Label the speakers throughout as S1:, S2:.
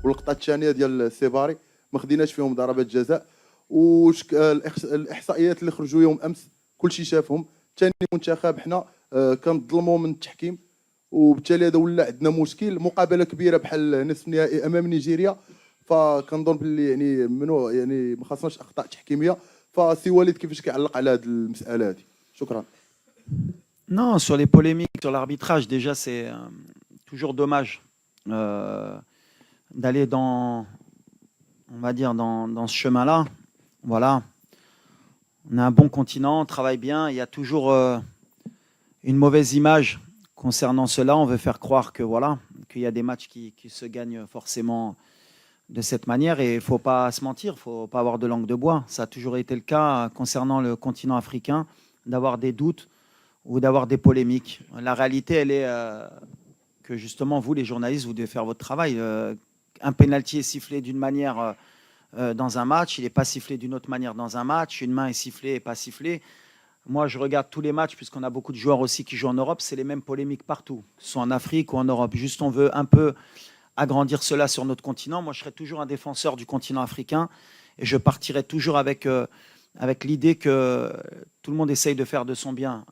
S1: واللقطه الثانيه ديال السيباري ما خديناش فيهم ضربات جزاء. واش الاحصائيات اللي خرجوا يوم امس كلشي شافهم. ثاني منتخب حنا كنظلموا من التحكيم، وبالتالي هذا ولا عندنا مشكل. مقابله كبيره بحال نصف النهائي امام نيجيريا، فكنظن باللي يعني منو يعني ما خاصناش اخطاء تحكيميه. فسي وليد كيفاش كيعلق على هذه المساله هذه؟ شكرا.
S2: Non, sur les polémiques, sur l'arbitrage, déjà, c'est toujours dommage d'aller on va dire, dans ce chemin-là. Voilà. On a un bon continent, on travaille bien. Il y a toujours une mauvaise image concernant cela. On veut faire croire que voilà, qu'il y a des matchs qui se gagnent forcément de cette manière. Et il ne faut pas se mentir, il ne faut pas avoir de langue de bois. Ça a toujours été le cas concernant le continent africain, d'avoir des doutes ou d'avoir des polémiques. La réalité, elle est que justement, vous, les journalistes, vous devez faire votre travail. Un pénalty est sifflé d'une manière dans un match, il n'est pas sifflé d'une autre manière dans un match, une main est sifflée et pas sifflée. Moi, je regarde tous les matchs, puisqu'on a beaucoup de joueurs aussi qui jouent en Europe, c'est les mêmes polémiques partout, que ce soit en Afrique ou en Europe. Juste, on veut un peu agrandir cela sur notre continent. Moi, je serai toujours un défenseur du continent africain et je partirai toujours avec l'idée que tout le monde essaye de faire de son bien.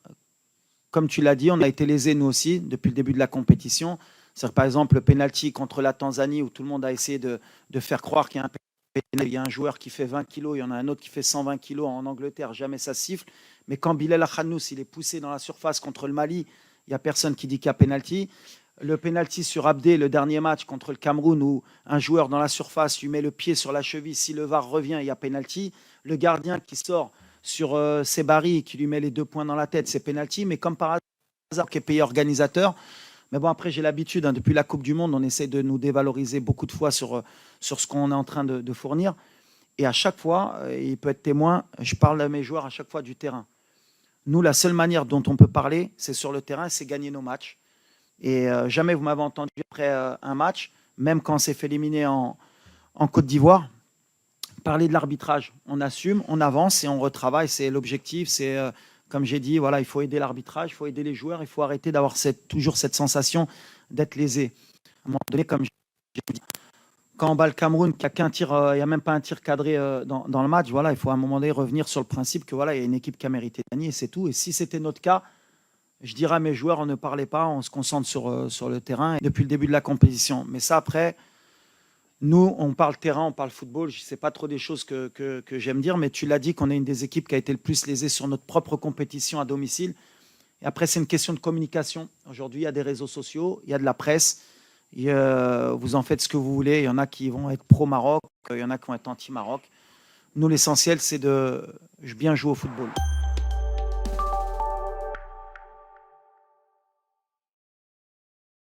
S2: Comme tu l'as dit, on a été lésés, nous aussi, depuis le début de la compétition. C'est-à-dire, par exemple, le penalty contre la Tanzanie, où tout le monde a essayé de faire croire qu'il y a un penalty. Il y a un joueur qui fait 20 kilos, il y en a un autre qui fait 120 kilos en Angleterre, jamais ça siffle. Mais quand Bilal Akhanous, il est poussé dans la surface contre le Mali, il n'y a personne qui dit qu'il y a penalty. Le penalty sur Abdé, le dernier match contre le Cameroun, où un joueur dans la surface lui met le pied sur la cheville, si le VAR revient, il y a penalty. Le gardien qui sort sur Sebari, qui lui met les 2 points dans la tête, c'est penalty. Mais comme par hasard, qui est pays organisateur. Mais bon, après, j'ai l'habitude, hein, depuis la Coupe du Monde, on essaie de nous dévaloriser beaucoup de fois sur ce qu'on est en train de fournir. Et à chaque fois, il peut être témoin, je parle à mes joueurs à chaque fois du terrain. Nous, la seule manière dont on peut parler, c'est sur le terrain, c'est gagner nos matchs. Et jamais vous m'avez entendu après un match, même quand on s'est fait éliminer en Côte d'Ivoire, parler de l'arbitrage. On assume, on avance et on retravaille. C'est l'objectif, c'est... Comme j'ai dit, voilà, il faut aider l'arbitrage, il faut aider les joueurs, il faut arrêter d'avoir toujours cette sensation d'être lésé. À un moment donné, comme j'ai dit, quand on bat le Cameroun, qu'il n'y a qu'un tir, il n'y a même pas un tir cadré dans le match, voilà, il faut à un moment donné revenir sur le principe que voilà, il y a une équipe qui a mérité de gagner et c'est tout. Et si c'était notre cas, je dirais à mes joueurs, on ne parlait pas, on se concentre sur le terrain depuis le début de la compétition. Mais ça, après, nous, on parle terrain, on parle football. Je ne sais pas trop des choses que j'aime dire, mais tu l'as dit qu'on est une des équipes qui a été le plus lésée sur notre propre compétition à domicile. Et après, c'est une question de communication. Aujourd'hui, il y a des réseaux sociaux, il y a de la presse. Vous en faites ce que vous voulez. Il y en a qui vont être pro-Maroc, il y en a qui vont être anti-Maroc. Nous, l'essentiel, c'est de bien jouer au football.